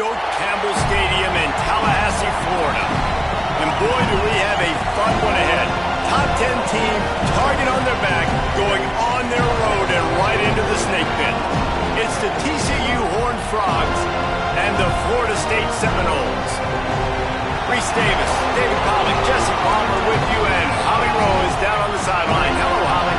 Doak Campbell Stadium in Tallahassee, Florida. And boy, do we have a fun one ahead. Top 10 team, target on their back, going on their road and right into the snake pit. It's the TCU Horned Frogs and the Florida State Seminoles. Reese Davis, David Pollock, Jesse Palmer with you, and Holly Rowe is down on the sideline. Hello, Holly.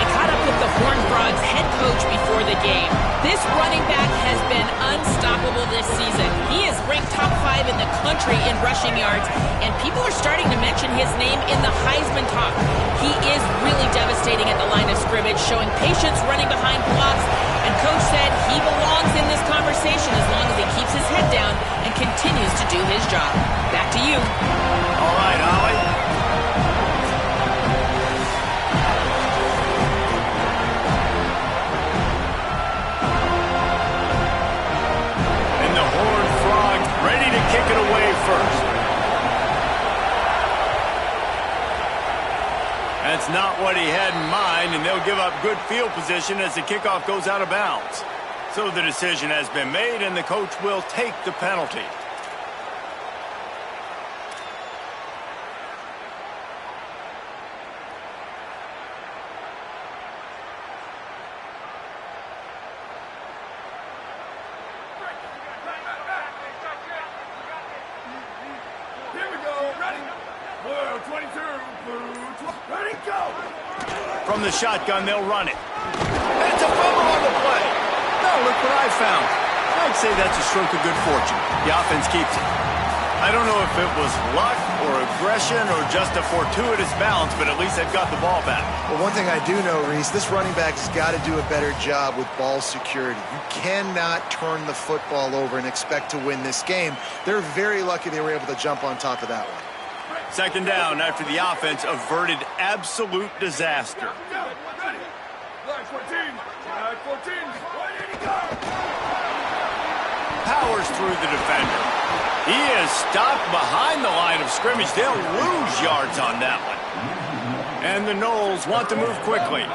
I caught up with the Horned Frogs head coach before the game. This running back has been unstoppable this season. He is ranked top 5 in the country in rushing yards, and people are starting to mention his name in the Heisman talk. He is really devastating at the line of scrimmage, showing patience running behind blocks, and coach said he belongs in this conversation as long as he keeps his head down and continues to do his job. Back to you. All right, Holly. Ready to kick it away first. That's not what he had in mind, and they'll give up good field position as the kickoff goes out of bounds. So the decision has been made, and the coach will take the penalty. From the shotgun, they'll run it. It's a fumble on the play. No, look what I found. I'd say that's a stroke of good fortune. The offense keeps it. I don't know if it was luck or aggression or just a fortuitous balance, but at least they've got the ball back. Well, one thing I do know, Reese, this running back has got to do a better job with ball security. You cannot turn the football over and expect to win this game. They're very lucky they were able to jump on top of that one. Second down after the offense averted absolute disaster. Powers through the defender. He is stopped behind the line of scrimmage. They'll lose yards on that one. And the Noles want to move quickly.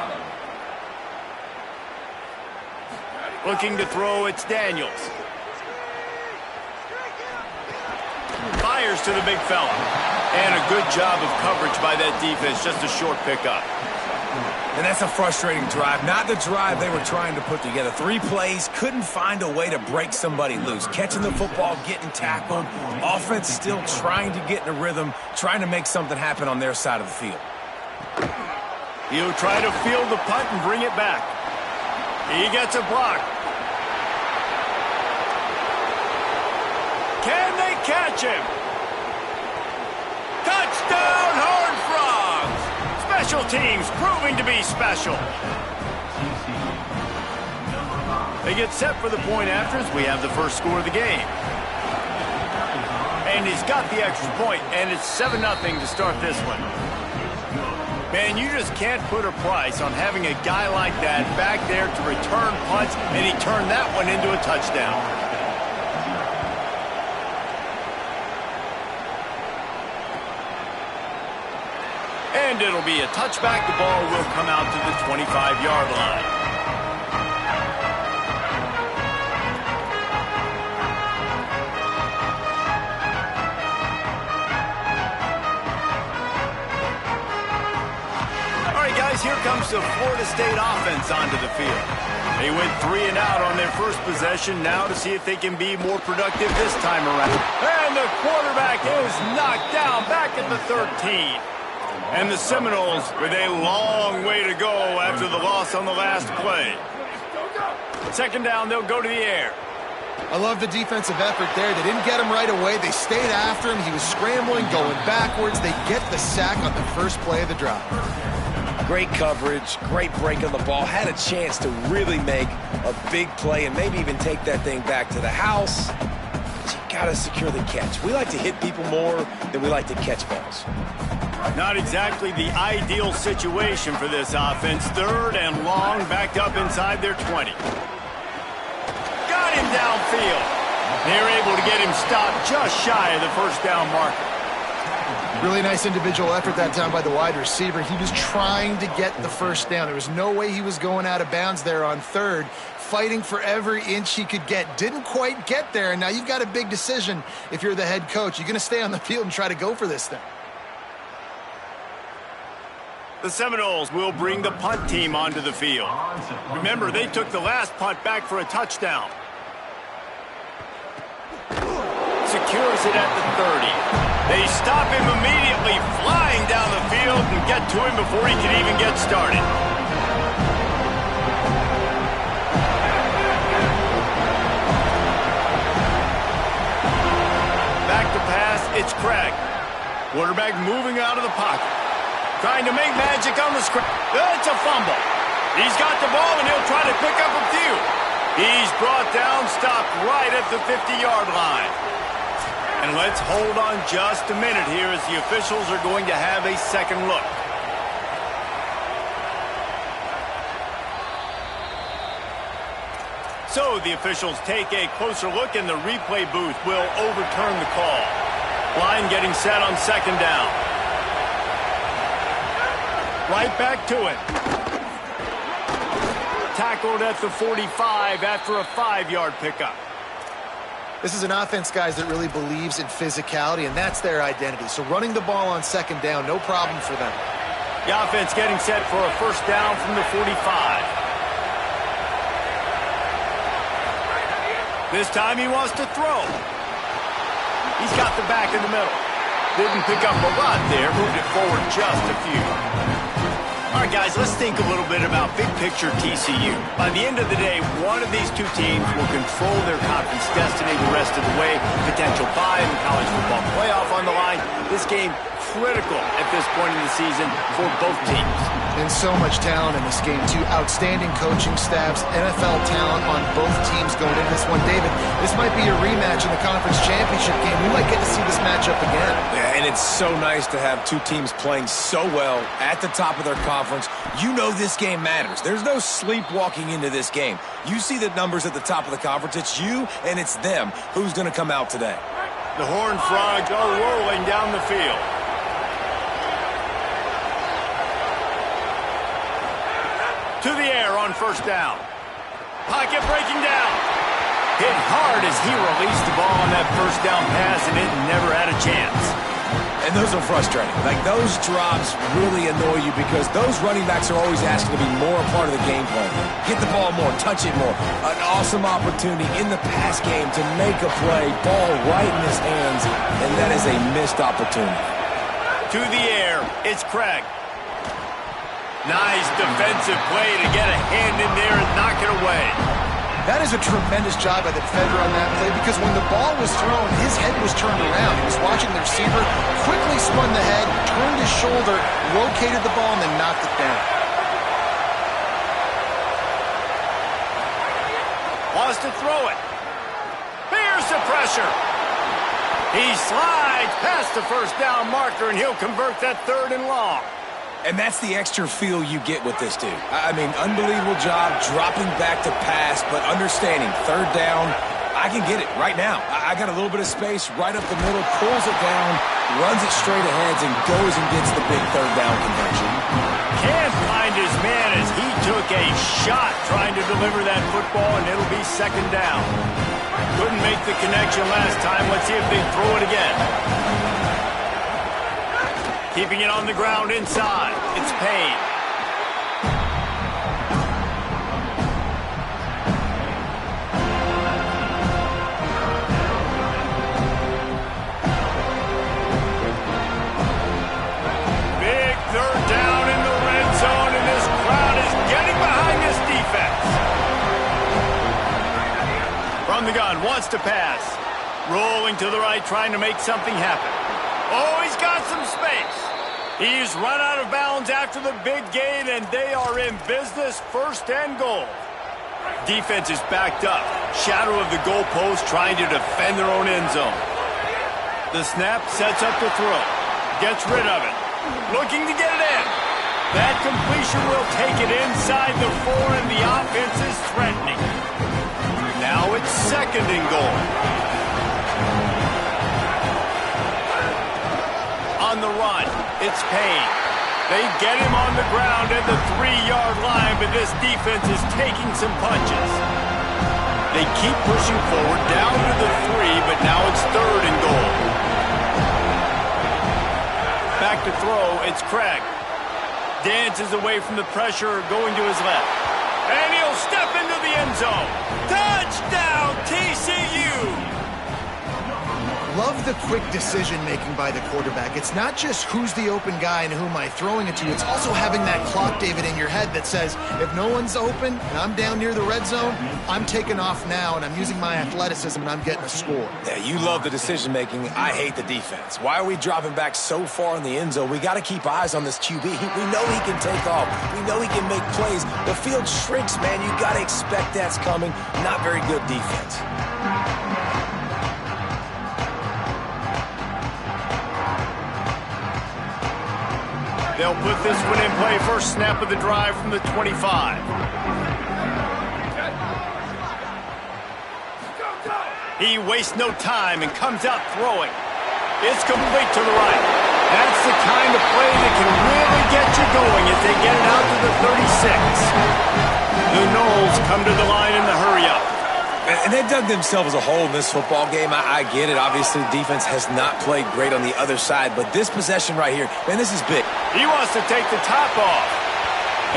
Looking to throw, it's Daniels. Fires to the big fella. And a good job of coverage by that defense, just a short pickup. And that's a frustrating drive. Not the drive they were trying to put together. 3 plays, couldn't find a way to break somebody loose. Catching the football, getting tackled. Offense still trying to get in a rhythm, trying to make something happen on their side of the field. He'll try to field the punt and bring it back. He gets a block. Can they catch him? Touchdown, Horned Frogs! Special teams proving to be special. They get set for the point after as we have the first score of the game. And he's got the extra point, and it's 7-0 to start this one. Man, you just can't put a price on having a guy like that back there to return punts, and he turned that one into a touchdown. And it'll be a touchback. The ball will come out to the 25-yard line. All right, guys, here comes the Florida State offense onto the field. They went 3 and out on their first possession. Now to see if they can be more productive this time around. And the quarterback is knocked down back at the 13. And the Seminoles with a long way to go after the loss on the last play. Second down, they'll go to the air. I love the defensive effort there. They didn't get him right away. They stayed after him. He was scrambling, going backwards. They get the sack on the first play of the drive. Great coverage, great break on the ball. Had a chance to really make a big play and maybe even take that thing back to the house. But you got to secure the catch. We like to hit people more than we like to catch balls. Not exactly the ideal situation for this offense. 3rd and long, backed up inside their 20. Got him downfield. They're able to get him stopped just shy of the first down marker. Really nice individual effort that time by the wide receiver. He was trying to get the first down. There was no way he was going out of bounds there on third, fighting for every inch he could get. Didn't quite get there, and now you've got a big decision if you're the head coach. You're going to stay on the field and try to go for this thing. The Seminoles will bring the punt team onto the field. Remember, they took the last punt back for a touchdown. Secures it at the 30. They stop him immediately, flying down the field and get to him before he can even get started. Back to pass, it's Craig. Quarterback moving out of the pocket. Trying to make magic on the screen. It's a fumble. He's got the ball and he'll try to pick up a few. He's brought down, stopped right at the 50-yard line. And let's hold on just a minute here as the officials are going to have a second look. So the officials take a closer look and the replay booth will overturn the call. Line getting set on second down. Right back to it. Tackled at the 45 after a 5-yard pickup. This is an offense, guys, that really believes in physicality, and that's their identity. So running the ball on second down, no problem for them. The offense getting set for a first down from the 45. This time he wants to throw. He's got the back in the middle. Didn't pick up a lot there, moved it forward just a few. All right, guys, let's think a little bit about big picture TCU. By the end of the day, one of these two teams will control their conference destiny the rest of the way. Potential bye in the college football playoff on the line. This game critical at this point in the season for both teams. And so much talent in this game, too. Outstanding coaching staffs, NFL talent on both teams going into this one. David, this might be a rematch in the conference championship game. We might get to see this matchup again. Yeah, and it's so nice to have two teams playing so well at the top of their conference. You know this game matters. There's no sleepwalking into this game. You see the numbers at the top of the conference. It's you and it's them. Who's going to come out today? The Horned Frogs are rolling down the field. To the air on first down. Pocket breaking down. Hit hard as he released the ball on that first down pass, and it never had a chance. And those are frustrating. Like, those drops really annoy you because those running backs are always asking to be more a part of the game plan. Get the ball more, touch it more. An awesome opportunity in the pass game to make a play, ball right in his hands, and that is a missed opportunity. To the air, it's Craig. Nice defensive play to get a hand in there and knock it away. That is a tremendous job by the defender on that play because when the ball was thrown, his head was turned around. He was watching the receiver, quickly spun the head, turned his shoulder, located the ball, and then knocked it down. Wants to throw it. Here's the pressure. He slides past the first down marker, and he'll convert that third and long. And that's the extra feel you get with this dude. I mean, unbelievable job dropping back to pass, but understanding third down, I can get it right now. I got a little bit of space right up the middle, pulls it down, runs it straight ahead, and goes and gets the big third down conversion. Can't find his man as he took a shot trying to deliver that football, and it'll be second down. Couldn't make the connection last time. Let's see if they throw it again. Keeping it on the ground inside. It's Payne. Big third down in the red zone, and this crowd is getting behind this defense. From the gun, wants to pass. Rolling to the right, trying to make something happen. Oh, he's got some space. He's run out of bounds after the big gain, and they are in business, first and goal. Defense is backed up. Shadow of the goalpost trying to defend their own end zone. The snap sets up the throw. Gets rid of it. Looking to get it in. That completion will take it inside the 4, and the offense is threatening. Now it's second and goal. On the its pain. They get him on the ground at the 3-yard line, but this defense is taking some punches. They keep pushing forward down to the 3, but now it's 3rd and goal. Back to throw, it's Craig. Dances away from the pressure, going to his left. And he'll step into the end zone. Touchdown, TCU! Love the quick decision-making by the quarterback. It's not just who's the open guy and who am I throwing it to. It's also having that clock, David, in your head that says, if no one's open and I'm down near the red zone, I'm taking off now and I'm using my athleticism and I'm getting a score. Yeah, you love the decision-making. I hate the defense. Why are we dropping back so far in the end zone? We got to keep eyes on this QB. We know he can take off. We know he can make plays. The field shrinks, man. You got to expect that's coming. Not very good defense. They'll put this one in play. First snap of the drive from the 25. He wastes no time and comes out throwing. It's complete to the right. That's the kind of play that can really get you going as they get it out to the 36. The Knowles come to the line in the hurry-up. And they dug themselves a hole in this football game. I get it. Obviously, the defense has not played great on the other side. But this possession right here, man, this is big. He wants to take the top off.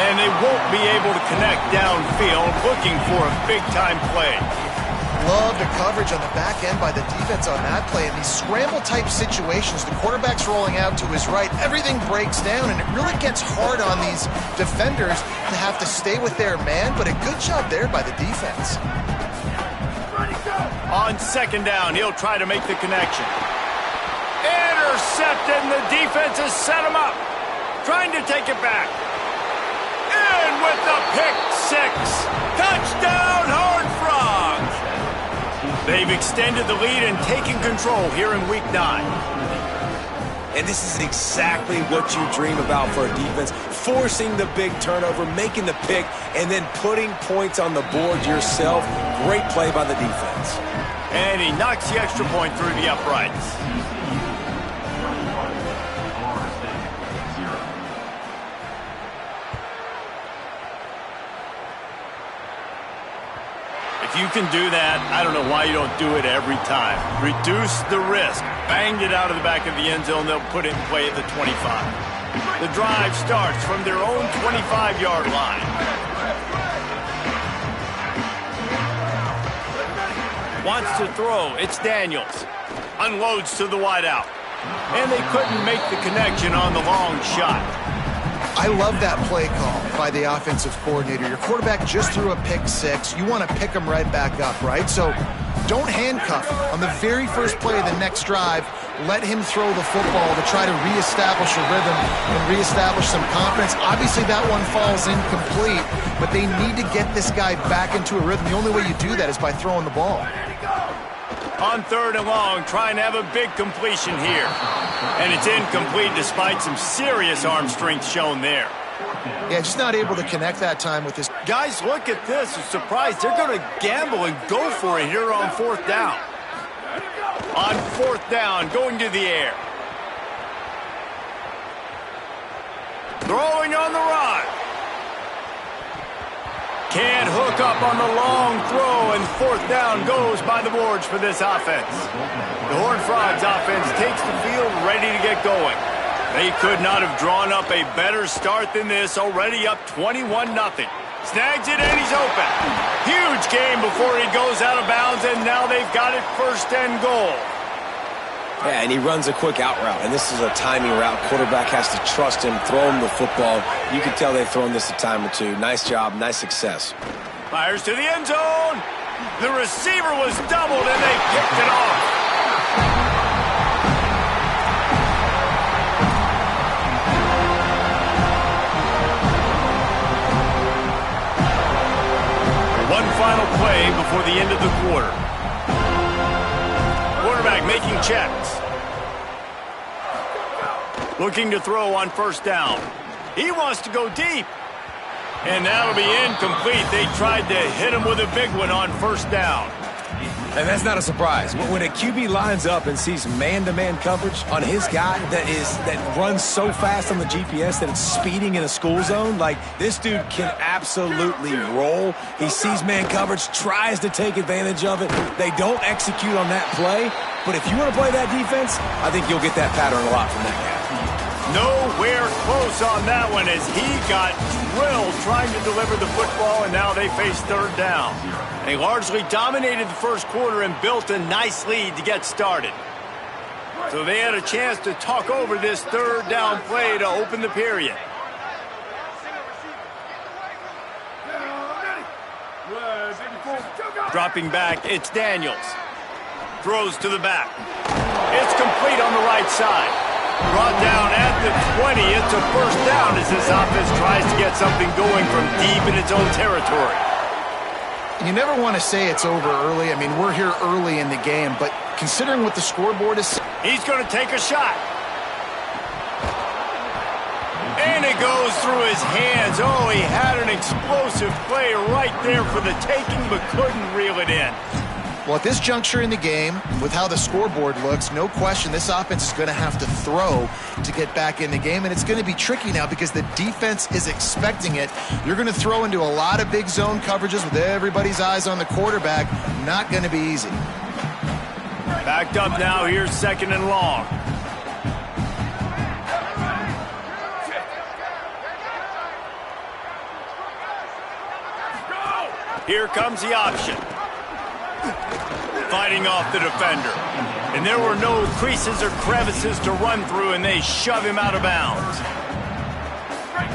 And they won't be able to connect downfield, looking for a big-time play. Love the coverage on the back end by the defense on that play. In these scramble-type situations, the quarterback's rolling out to his right. Everything breaks down, and it really gets hard on these defenders to have to stay with their man. But a good job there by the defense. On second down, he'll try to make the connection. Intercepted, and the defense has set him up. Trying to take it back. In with the pick six. Touchdown, Horned Frogs. They've extended the lead and taken control here in Week 9. And this is exactly what you dream about for a defense. Forcing the big turnover, making the pick, and then putting points on the board yourself. Great play by the defense. And he knocks the extra point through the uprights. If you can do that, I don't know why you don't do it every time. Reduce the risk. Banged it out of the back of the end zone. They'll put it in play at the 25. The drive starts from their own 25-yard line. Wants to throw. It's Daniels. Unloads to the wideout. And they couldn't make the connection on the long shot. I love that play call by the offensive coordinator. Your quarterback just threw a pick six. You want to pick him right back up, right? So don't handcuff him. On the very first play of the next drive, let him throw the football to try to reestablish a rhythm and reestablish some confidence. Obviously, that one falls incomplete, but they need to get this guy back into a rhythm. The only way you do that is by throwing the ball. On third and long, trying to have a big completion here. And it's incomplete despite some serious arm strength shown there. Yeah, just not able to connect that time with this. Guys, look at this. I'm surprised they're going to gamble and go for it here on fourth down. On fourth down, going to the air. Throwing on the run. Can't hook up on the long throw, and fourth down goes by the boards for this offense. The Horned Frogs offense takes the field ready to get going. They could not have drawn up a better start than this, already up 21-0. Snags it, and he's open. Huge game before he goes out of bounds, and now they've got it first and goal. Yeah, and he runs a quick out route, and this is a timing route. Quarterback has to trust him, throw him the football. You can tell they've thrown this a time or two. Nice job, nice success. Fires to the end zone. The receiver was doubled, and they picked it off. One final play before the end of the quarter. Quarterback making checks. Looking to throw on first down. He wants to go deep. And that'll be incomplete. They tried to hit him with a big one on first down. And that's not a surprise. When a QB lines up and sees man-to-man coverage on his guy that runs so fast on the GPS that it's speeding in a school zone, like, this dude can absolutely roll. He sees man coverage, tries to take advantage of it. They don't execute on that play, but if you want to play that defense, I think you'll get that pattern a lot from that guy. Nowhere close on that one as he got drilled trying to deliver the football, and now they face third down. They largely dominated the first quarter and built a nice lead to get started. So they had a chance to talk over this third down play to open the period. Dropping back, it's Daniels. Throws to the back. It's complete on the right side. Brought down at the 20. It's a first down as this offense tries to get something going from deep in its own territory. You never want to say it's over early. I mean, we're here early in the game, but considering what the scoreboard is... He's going to take a shot. And it goes through his hands. Oh, he had an explosive play right there for the taking, but couldn't reel it in. Well, at this juncture in the game, with how the scoreboard looks, no question this offense is going to have to throw to get back in the game, and it's going to be tricky now because the defense is expecting it. You're going to throw into a lot of big zone coverages with everybody's eyes on the quarterback. Not going to be easy. Backed up now. Here's second and long. Here comes the option. Fighting off the defender. And there were no creases or crevices to run through, and they shove him out of bounds.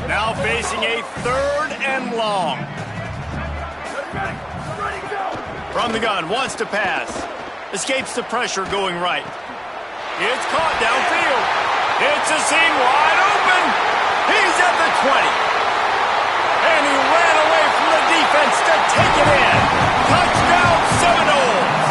Now facing a third and long. From the gun, wants to pass. Escapes the pressure going right. It's caught downfield. It's a seam wide open. He's at the 20. And he ran away from the defense to take it in. Touchdown, Seminoles.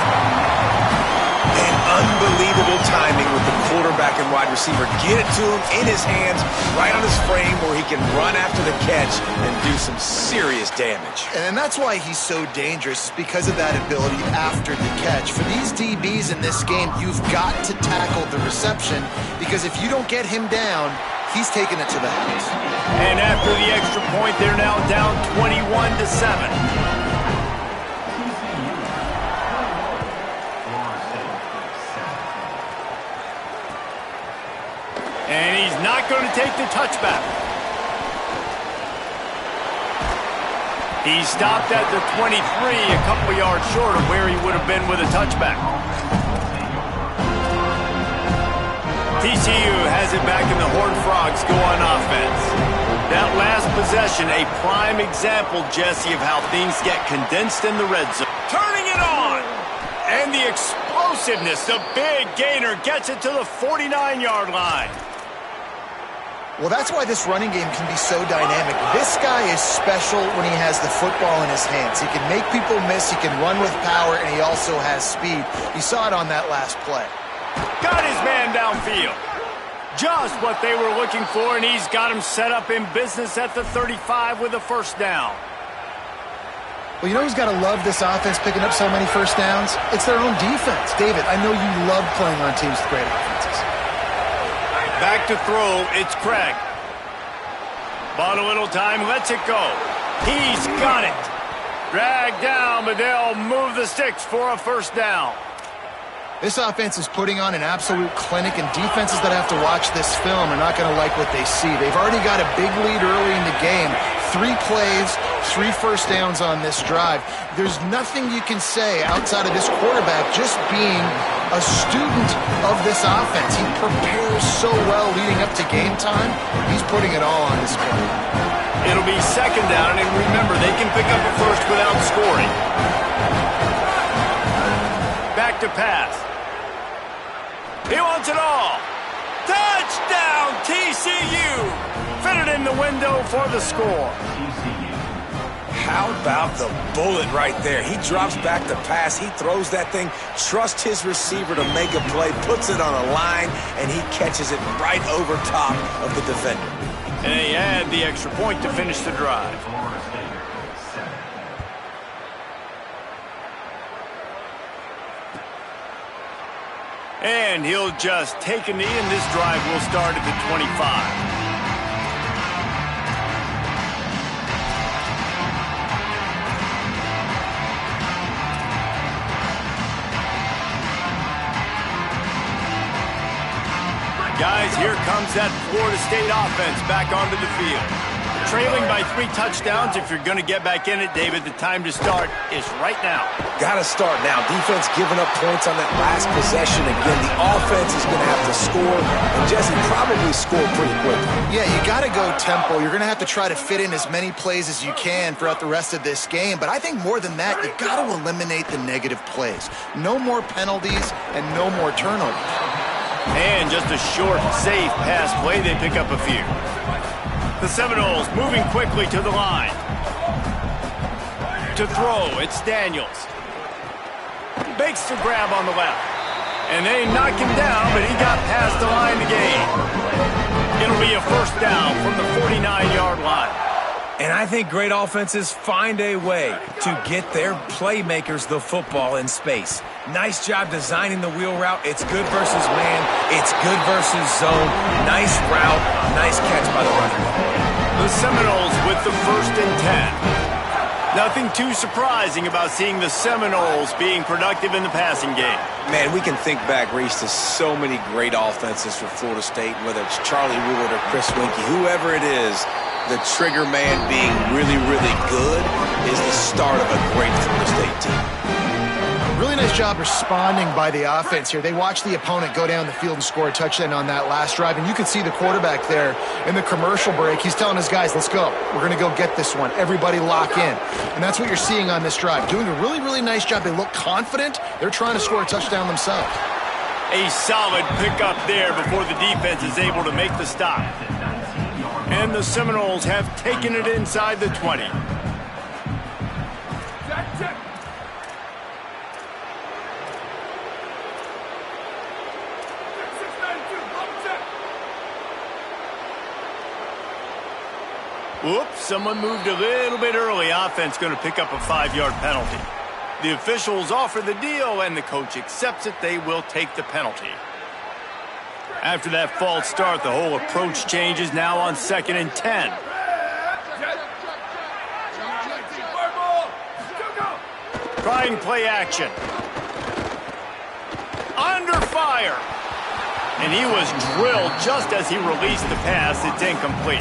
Unbelievable timing with the quarterback and wide receiver. Get it to him in his hands, right on his frame where he can run after the catch and do some serious damage. And that's why he's so dangerous, because of that ability after the catch. For these DBs in this game, you've got to tackle the reception, because if you don't get him down, he's taking it to the house. And after the extra point, they're now down 21-7. And he's not going to take the touchback. He stopped at the 23, a couple yards short of where he would have been with a touchback. TCU has it back and the Horned Frogs go on offense. That last possession, a prime example, Jesse, of how things get condensed in the red zone. Turning it on! And the explosiveness, the big gainer gets it to the 49-yard line. Well, that's why this running game can be so dynamic. This guy is special when he has the football in his hands. He can make people miss, he can run with power, and he also has speed. You saw it on that last play. Got his man downfield. Just what they were looking for, and he's got him set up in business at the 35 with a first down. Well, you know who's got to love this offense picking up so many first downs? It's their own defense. David, I know you love playing on teams with great offenses. Back to throw, it's Craig. Bought a little time, lets it go. He's got it. Dragged down, but they'll move the sticks for a first down. This offense is putting on an absolute clinic, and defenses that have to watch this film are not going to like what they see. They've already got a big lead early in the game. 3 plays, 3 first downs on this drive. There's nothing you can say outside of this quarterback just being a student of this offense. He prepares so well leading up to game time. He's putting it all on display. It'll be second down, and remember, they can pick up a first without scoring. Back to pass. He wants it all. Touchdown, TCU! Fitted in the window for the score. How about the bullet right there? He drops back to pass. He throws that thing, trusts his receiver to make a play, puts it on a line, and he catches it right over top of the defender. And they had the extra point to finish the drive. And he'll just take a knee, and this drive will start at the 25. Guys, here comes that Florida State offense back onto the field. Trailing by 3 touchdowns. If you're going to get back in it, David, the time to start is right now. Got to start now. Defense giving up points on that last possession. Again, the offense is going to have to score. And Jesse, probably score pretty quickly. Yeah, you got to go tempo. You're going to have to try to fit in as many plays as you can throughout the rest of this game. But I think more than that, you got to eliminate the negative plays. No more penalties and no more turnovers. And just a short, safe pass play. They pick up a few. The Seminoles moving quickly to the line. To throw, it's Daniels. Bakes the grab on the left. And they knock him down, but he got past the line to gain. It'll be a first down from the 49-yard line. And I think great offenses find a way to get their playmakers the football in space. Nice job designing the wheel route. It's good versus man. It's good versus zone. Nice route. Nice catch by the running back. The Seminoles with the 1st and 10. Nothing too surprising about seeing the Seminoles being productive in the passing game. Man, we can think back, Reese, to so many great offenses for Florida State, whether it's Charlie Wood or Chris Winkie, whoever it is, the trigger man being really, really good is the start of a great Florida State team. Really nice job responding by the offense here. They watched the opponent go down the field and score a touchdown on that last drive, and you can see the quarterback there in the commercial break. He's telling his guys, let's go. We're going to go get this one. Everybody lock in. And that's what you're seeing on this drive. Doing a really, really nice job. They look confident. They're trying to score a touchdown themselves. A solid pickup there before the defense is able to make the stop. And the Seminoles have taken it inside the 20. Whoops, someone moved a little bit early. Offense going to pick up a 5-yard penalty. The officials offer the deal, and the coach accepts it. They will take the penalty. After that false start, the whole approach changes now on 2nd and 10. Trying play action. Under fire. And he was drilled just as he released the pass. It's incomplete.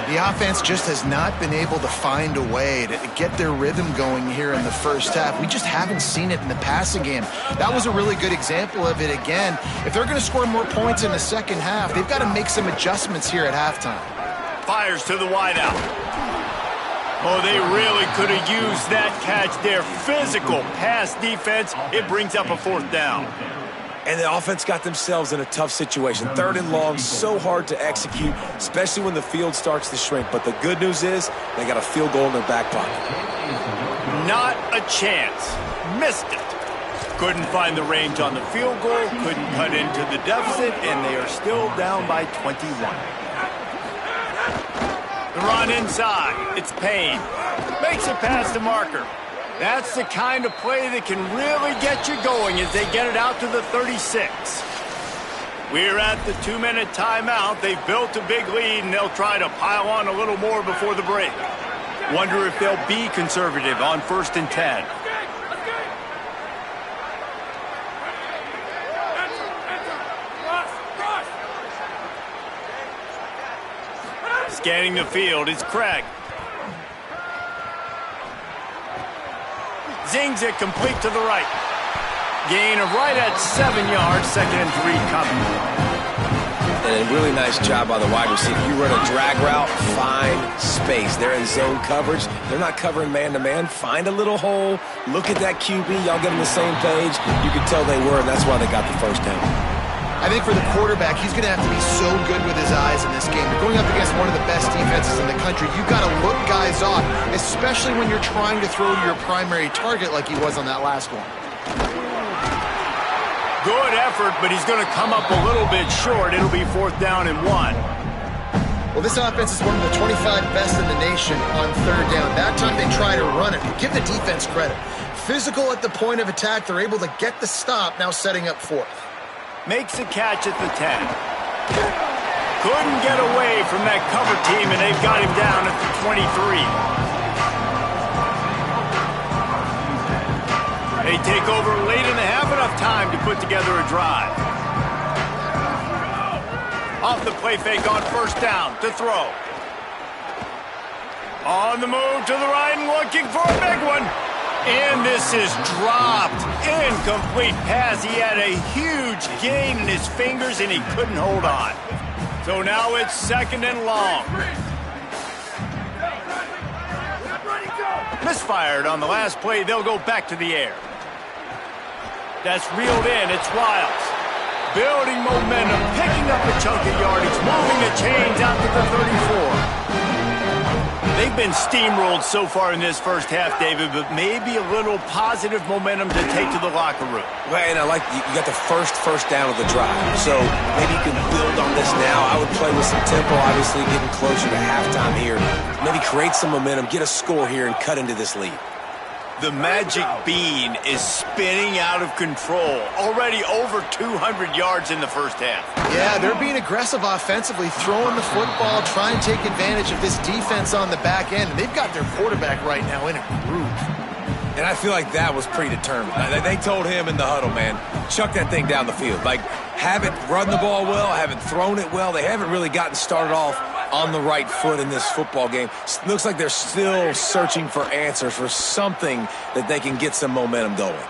The offense just has not been able to find a way to get their rhythm going here in the first half. We just haven't seen it in the passing game. That was a really good example of it again. If they're going to score more points in the second half, they've got to make some adjustments here at halftime. Fires to the wideout. Oh, they really could have used that catch there. Physical pass defense. It brings up a 4th down. And the offense got themselves in a tough situation. 3rd and long, so hard to execute, especially when the field starts to shrink. But the good news is they got a field goal in their back pocket. Not a chance. Missed it. Couldn't find the range on the field goal, couldn't cut into the deficit, and they are still down by 21. The run inside. It's Payne. Makes it past the marker. That's the kind of play that can really get you going as they get it out to the 36. We're at the 2-minute timeout. They've built a big lead, and they'll try to pile on a little more before the break. Wonder if they'll be conservative on 1st and 10. Scanning the field is Craig. Zings it complete to the right. Gain of right at 7 yards, 2nd and 3 coming. And a really nice job by the wide receiver. You run a drag route, find space. They're in zone coverage. They're not covering man-to-man. Find a little hole. Look at that QB. Y'all get on the same page. You could tell they were, and that's why they got the first down. I think for the quarterback, he's going to have to be so good with his eyes in this game. You're going up against one of the best defenses in the country. You've got to look guys off, especially when you're trying to throw to your primary target like he was on that last one. Good effort, but he's going to come up a little bit short. It'll be 4th down and 1. Well, this offense is one of the 25 best in the nation on 3rd down. That time they try to run it. Give the defense credit. Physical at the point of attack. They're able to get the stop, now setting up 4th. Makes a catch at the 10. Couldn't get away from that cover team, and they've got him down at the 23. They take over late in the half, enough time to put together a drive. Off the play fake on first down to throw. On the move to the right and looking for a big one. And this is dropped. Incomplete pass. He had a huge gain in his fingers and he couldn't hold on. So now it's second and long. Misfired on the last play. They'll go back to the air. That's reeled in. It's Wiles. Building momentum, picking up a chunk of yardage, moving the chains out to the 34. They've been steamrolled so far in this first half, David, but maybe a little positive momentum to take to the locker room. Well, and I like you got the first down of the drive, so maybe you can build on this now. I would play with some tempo, obviously getting closer to halftime here. Maybe create some momentum, get a score here, and cut into this lead. The magic bean is spinning out of control. Already over 200 yards in the first half. Yeah, they're being aggressive offensively, throwing the football, trying to take advantage of this defense on the back end. And they've got their quarterback right now in a groove. And I feel like that was predetermined. They told him in the huddle, man, chuck that thing down the field. Like, haven't run the ball well, haven't thrown it well. They haven't really gotten started off on the right foot in this football game. Looks like they're still searching for answers, for something that they can get some momentum going.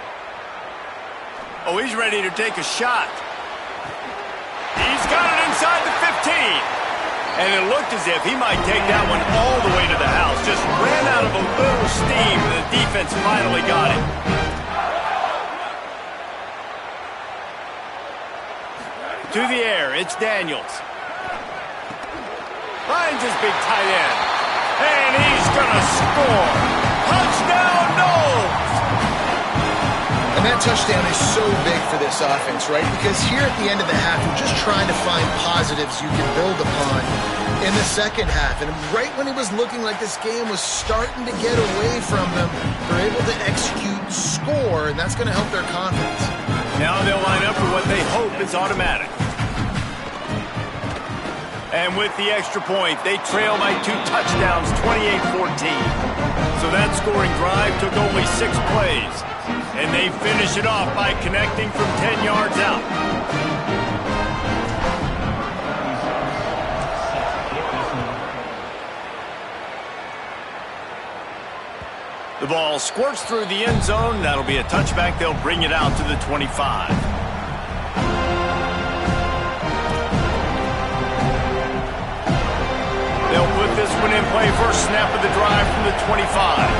Oh, he's ready to take a shot. He's got it inside the 15. And it looked as if he might take that one all the way to the house. Just ran out of a little steam, and the defense finally got it. To the air, it's Daniels. Finds his big tight end. And he's going to score. Touchdown, Knowles! And that touchdown is so big for this offense, right? Because here at the end of the half, you're just trying to find positives you can build upon in the second half. And right when it was looking like this game was starting to get away from them, they're able to execute, score, and that's going to help their confidence. Now they'll line up for what they hope is automatic. And with the extra point, they trail by 2 touchdowns, 28-14. So that scoring drive took only 6 plays. And they finish it off by connecting from 10 yards out. The ball squirts through the end zone. That'll be a touchback. They'll bring it out to the 25. They'll put this one in play. First snap of the drive from the 25.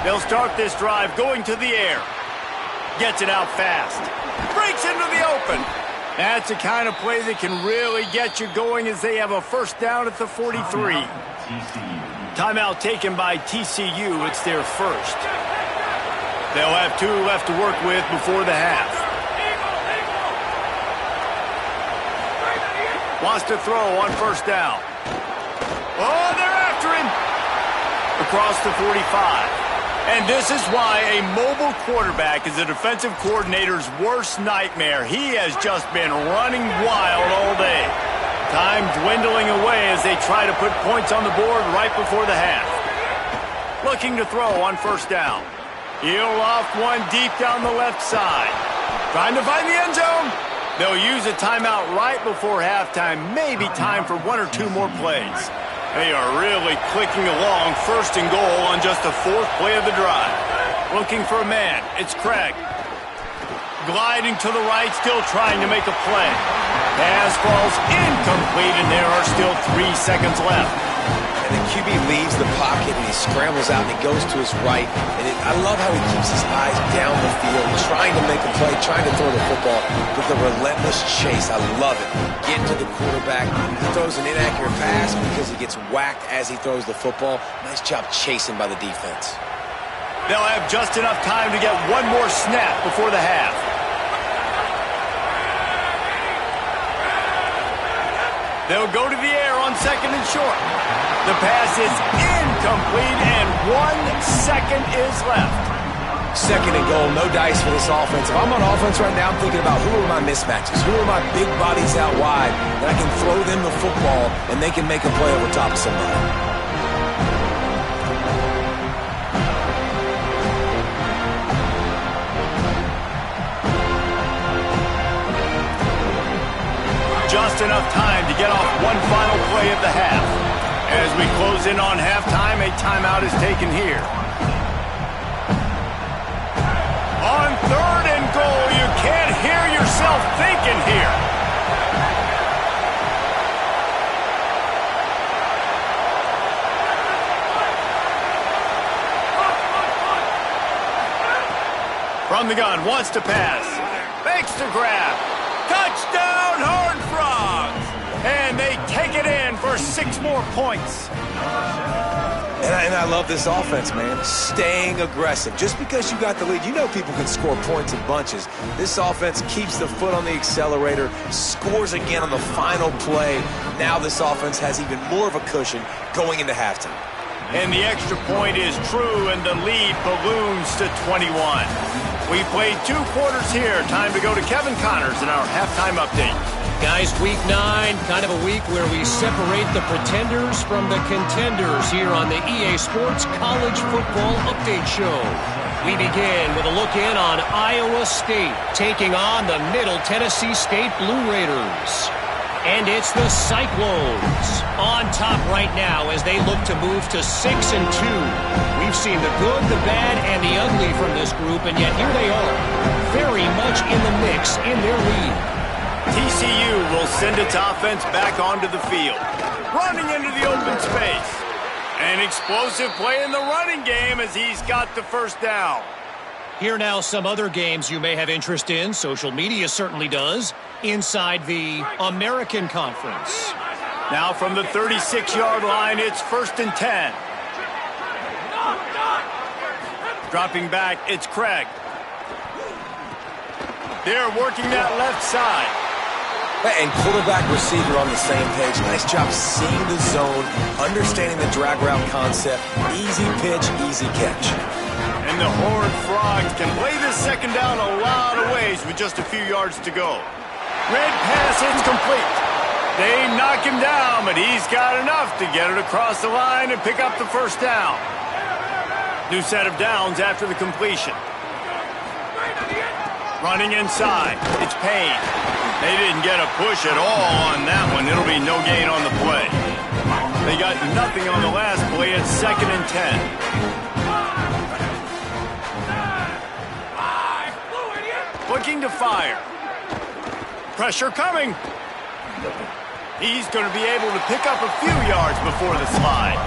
They'll start this drive going to the air. Gets it out fast. Breaks into the open. That's the kind of play that can really get you going as they have a first down at the 43. Timeout taken by TCU. It's their first. They'll have 2 left to work with before the half. Wants to throw on first down. Oh, they're after him. Across the 45. And this is why a mobile quarterback is a defensive coordinator's worst nightmare. He has just been running wild all day. Time dwindling away as they try to put points on the board right before the half. Looking to throw on first down. He'll off one deep down the left side. Trying to find the end zone. They'll use a timeout right before halftime. Maybe time for 1 or 2 more plays. They are really clicking along, first and goal on just the 4th play of the drive. Looking for a man. It's Craig. Gliding to the right, still trying to make a play. Pass falls incomplete, and there are still 3 seconds left. And the QB leaves the pocket, and he scrambles out, and he goes to his right. And I love how he keeps his eyes down the field, trying to make a play, trying to throw the football with a relentless chase. I love it. Get to the quarterback. He throws an inaccurate pass because he gets whacked as he throws the football. Nice job chasing by the defense. They'll have just enough time to get 1 more snap before the half. They'll go to the air on second and short. The pass is incomplete, and 1 second is left. Second and goal, no dice for this offense. If I'm on offense right now, I'm thinking about who are my mismatches, who are my big bodies out wide that I can throw them the football and they can make a play over top of somebody. Just enough time to get off one final play of the half. As we close in on halftime, a timeout is taken here. On third and goal, you can't hear yourself thinking here. From the gun, wants to pass. Fakes to grab. Touchdown, Horned Frogs! And they take it in for 6 more points. And I love this offense, man. Staying aggressive. Just because you got the lead, you know people can score points in bunches. This offense keeps the foot on the accelerator, scores again on the final play. Now this offense has even more of a cushion going into halftime. And the extra point is true, and the lead balloons to 21. We played 2 quarters here. Time to go to Kevin Connors in our halftime update. Guys, week 9, kind of a week where we separate the pretenders from the contenders here on the EA Sports College Football Update Show. We begin with a look in on Iowa State taking on the Middle Tennessee State Blue Raiders. And it's the Cyclones on top right now as they look to move to 6-2. We've seen the good, the bad, and the ugly from this group, and yet here they are, very much in the mix in their lead. TCU will send its offense back onto the field, running into the open space. An explosive play in the running game as he's got the first down. Here now some other games you may have interest in. Social media certainly does. Inside the American Conference. Now from the 36-yard line, it's 1st and 10. Dropping back, it's Craig. They're working that left side. And quarterback, receiver on the same page. Nice job seeing the zone, understanding the drag route concept. Easy pitch, easy catch. And the Horned Frogs can play this second down a lot of ways with just a few yards to go. Red pass, it's complete. They knock him down, but he's got enough to get it across the line and pick up the first down. New set of downs after the completion. Running inside, it's Payne. They didn't get a push at all on that one. It'll be no gain on the play. They got nothing on the last play. It's 2nd and 10. Looking to fire. Pressure coming. He's going to be able to pick up a few yards before the slide.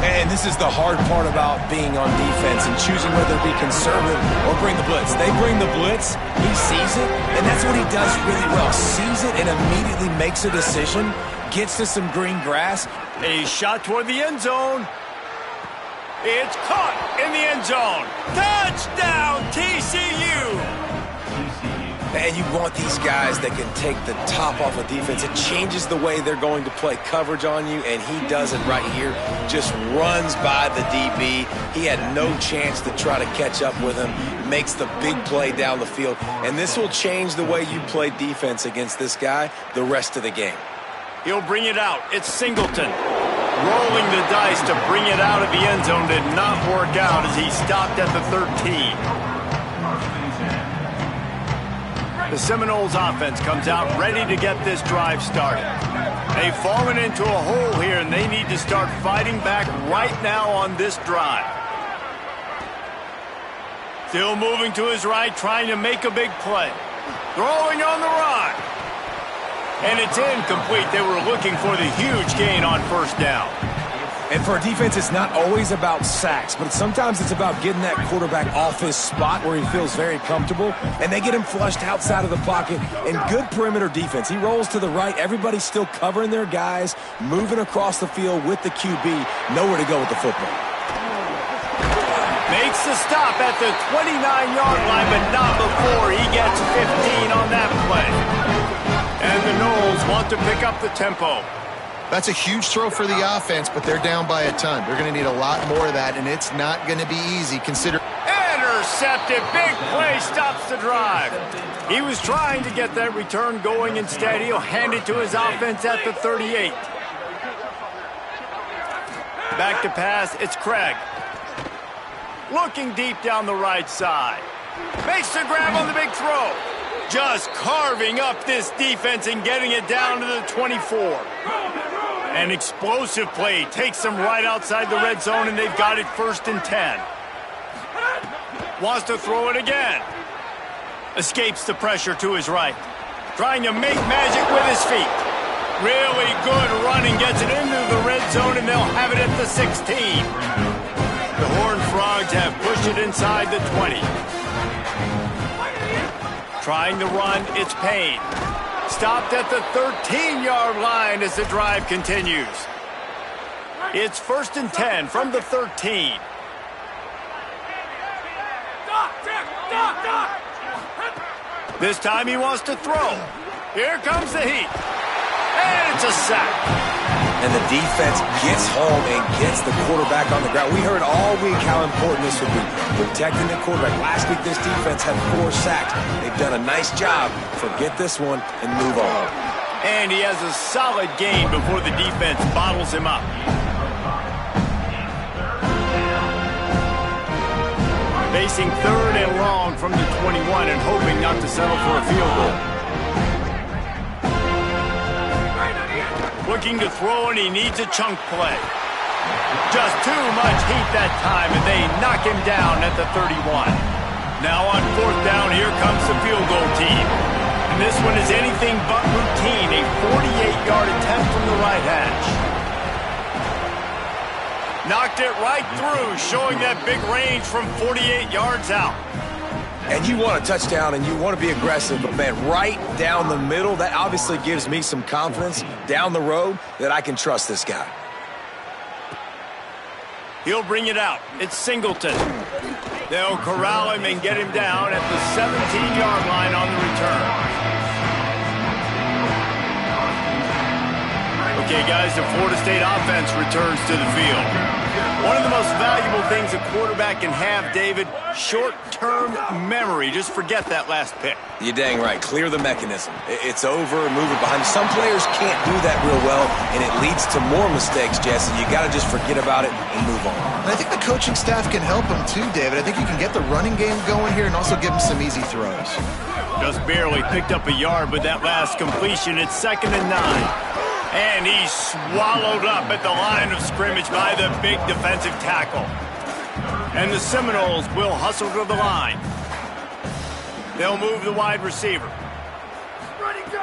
And this is the hard part about being on defense and choosing whether to be conservative or bring the blitz. They bring the blitz, he sees it, and that's what he does really well. Sees it and immediately makes a decision, gets to some green grass. A shot toward the end zone. It's caught in the end zone. Touchdown, TCU! And you want these guys that can take the top off of defense. It changes the way they're going to play coverage on you, and he does it right here. Just runs by the DB. He had no chance to try to catch up with him. Makes the big play down the field. And this will change the way you play defense against this guy the rest of the game. He'll bring it out. It's Singleton. Rolling the dice to bring it out of the end zone did not work out as he stopped at the 13. The Seminoles offense comes out ready to get this drive started. They've fallen into a hole here, and they need to start fighting back right now on this drive. Still moving to his right, trying to make a big play. Throwing on the run. And it's incomplete. They were looking for the huge gain on first down. And for a defense, it's not always about sacks, but sometimes it's about getting that quarterback off his spot where he feels very comfortable, and they get him flushed outside of the pocket. And good perimeter defense. He rolls to the right. Everybody's still covering their guys, moving across the field with the QB. Nowhere to go with the football. Makes the stop at the 29-yard line, but not before he gets 15 on that play. And the Noles want to pick up the tempo. That's a huge throw for the offense, but they're down by a ton. They're going to need a lot more of that, and it's not going to be easy. Consider interception. intercepted. Big play stops the drive. He was trying to get that return going. Instead, he'll hand it to his offense at the 38. Back to pass, it's Craig. Looking deep down the right side. Makes the grab on the big throw. Just carving up this defense and getting it down to the 24. An explosive play takes them right outside the red zone, and they've got it 1st and 10. Wants to throw it again. Escapes the pressure to his right. Trying to make magic with his feet. Really good running, gets it into the red zone, and they'll have it at the 16. The Horned Frogs have pushed it inside the 20. Trying to run, it's Payne. Stopped at the 13-yard line as the drive continues. It's 1st and 10 from the 13. This time he wants to throw. Here comes the heat. And it's a sack. And the defense gets home and gets the quarterback on the ground. We heard all week how important this would be, protecting the quarterback. Last week, this defense had 4 sacks. They've done a nice job. Forget this one and move on. And he has a solid game before the defense bottles him up. Facing 3rd and long from the 21 and hoping not to settle for a field goal. Looking to throw, and he needs a chunk play. Just too much heat that time, and they knock him down at the 31. Now on 4th down, here comes the field goal team. And this one is anything but routine, a 48-yard attempt from the right hash. Knocked it right through, showing that big range from 48 yards out. And you want a touchdown and you want to be aggressive, but man, right down the middle, that obviously gives me some confidence down the road that I can trust this guy. He'll bring it out. It's Singleton. They'll corral him and get him down at the 17-yard line on the return. Okay, guys, the Florida State offense returns to the field. One of the most valuable things a quarterback can have, David, short-term memory. Just forget that last pick. You're dang right. Clear the mechanism. It's over, move it behind. Some players can't do that real well, and it leads to more mistakes, Jesse. You got to just forget about it and move on. And I think the coaching staff can help him too, David. I think you can get the running game going here and also give him some easy throws. Just barely picked up a yard with that last completion. It's 2nd and 9. And he's swallowed up at the line of scrimmage by the big defensive tackle. And the Seminoles will hustle to the line. They'll move the wide receiver. Ready, go!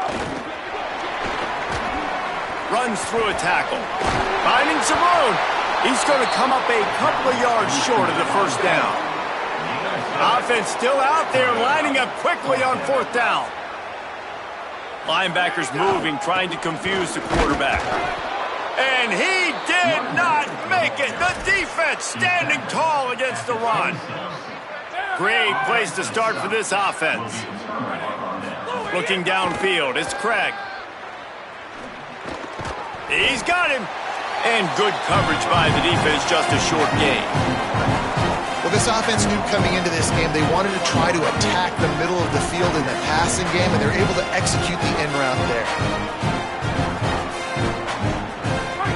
Runs through a tackle. Finding some room. He's going to come up a couple of yards short of the 1st down. Offense still out there, lining up quickly on 4th down. Linebackers moving, trying to confuse the quarterback. And he did not make it. The defense standing tall against the run. Great place to start for this offense. Looking downfield, it's Craig. He's got him. And good coverage by the defense, just a short gain. Well, this offense knew coming into this game they wanted to try to attack the middle of the field in the passing game, and they're able to execute the end route there.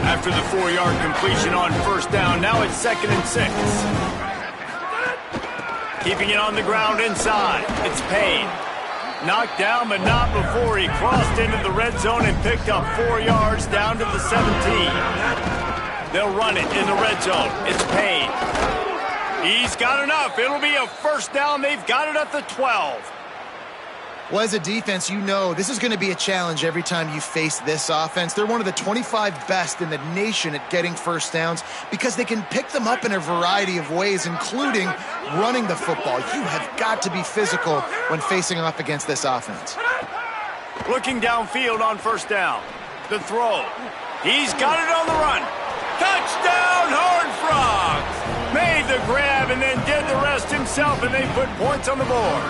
After the 4-yard completion on 1st down, now it's 2nd and 6. Keeping it on the ground inside, it's Payne. Knocked down, but not before he crossed into the red zone and picked up 4 yards down to the 17. They'll run it in the red zone. It's Payne. He's got enough. It'll be a 1st down. They've got it at the 12. Well, as a defense, you know this is going to be a challenge every time you face this offense. They're one of the 25 best in the nation at getting 1st downs because they can pick them up in a variety of ways, including running the football. You have got to be physical when facing off against this offense. Looking downfield on 1st down. The throw. He's got it on the run. Touchdown, Horned Frogs! Made the grab and then did the rest himself, and they put points on the board.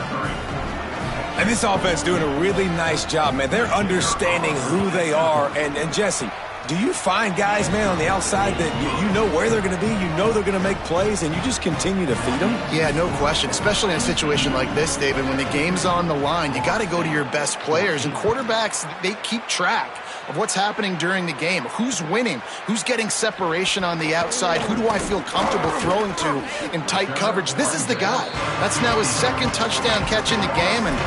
And this offense doing a really nice job, man. They're understanding who they are. And Jesse, do you find guys, man, on the outside that you know where they're going to be, you know they're going to make plays, and you just continue to feed them? Yeah, no question, especially in a situation like this, David, when the game's on the line, you got to go to your best players, and quarterbacks, they keep track of what's happening during the game. Who's winning? Who's getting separation on the outside? Who do I feel comfortable throwing to in tight coverage? This is the guy. That's now his second touchdown catch in the game, and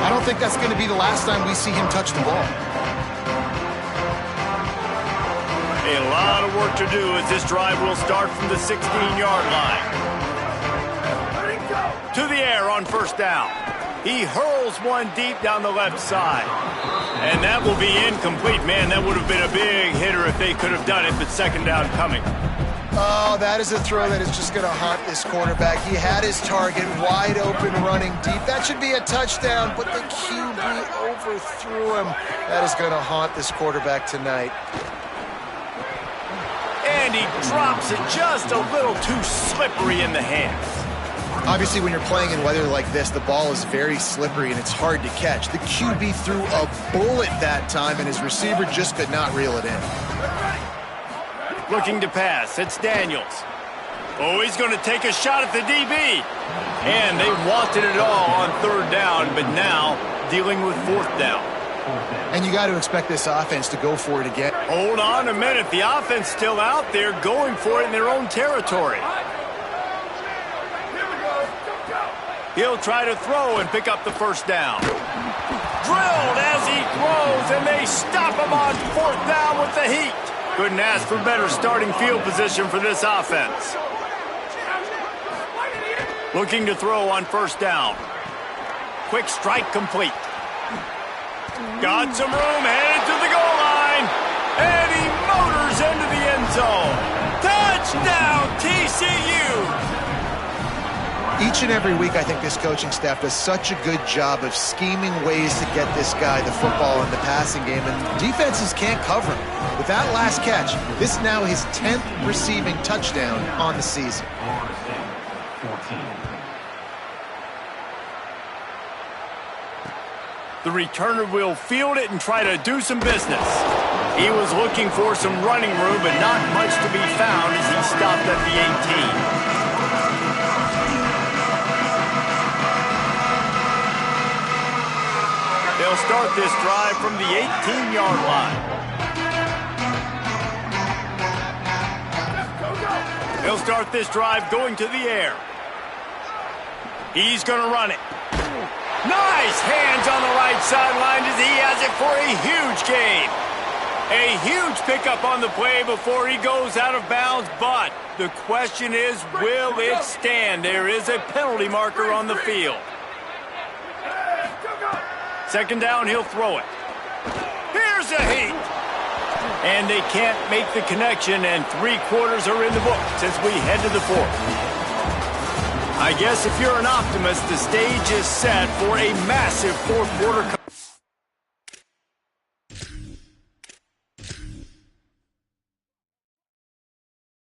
I don't think that's going to be the last time we see him touch the ball. A lot of work to do as this drive will start from the 16-yard line. To the air on first down. He hurls one deep down the left side. And that will be incomplete. Man, that would have been a big hitter if they could have done it, but second down coming. Oh, that is a throw that is just going to haunt this quarterback. He had his target wide open running deep. That should be a touchdown, but the QB overthrew him. That is going to haunt this quarterback tonight. And he drops it just a little too slippery in the hands. Obviously, when you're playing in weather like this, the ball is very slippery and it's hard to catch. The QB threw a bullet that time, and his receiver just could not reel it in. Looking to pass. It's Daniels. Oh, he's going to take a shot at the DB. And they wanted it all on third down, but now dealing with fourth down. And you got to expect this offense to go for it again. Hold on a minute. The offense still out there going for it in their own territory. He'll try to throw and pick up the first down. Drilled as he throws, and they stop him on fourth down with the heat. Couldn't ask for better starting field position for this offense. Looking to throw on first down. Quick strike complete. Got some room, headed to the goal line. And he motors into the end zone. Touchdown, TCU! Each and every week, I think this coaching staff does such a good job of scheming ways to get this guy the football in the passing game, and defenses can't cover him. With that last catch, this is now his 10th receiving touchdown on the season. The returner will field it and try to do some business. He was looking for some running room, but not much to be found as he stopped at the 18. They'll start this drive from the 18-yard line. They'll start this drive going to the air. He's going to run it. Nice hands on the right sideline as he has it for a huge gain. A huge pickup on the play before he goes out of bounds, but the question is, will it stand? There is a penalty marker on the field. Second down, he'll throw it. Here's a heat. And they can't make the connection, and 3 quarters are in the book since we head to the fourth. I guess if you're an optimist, the stage is set for a massive fourth quarter.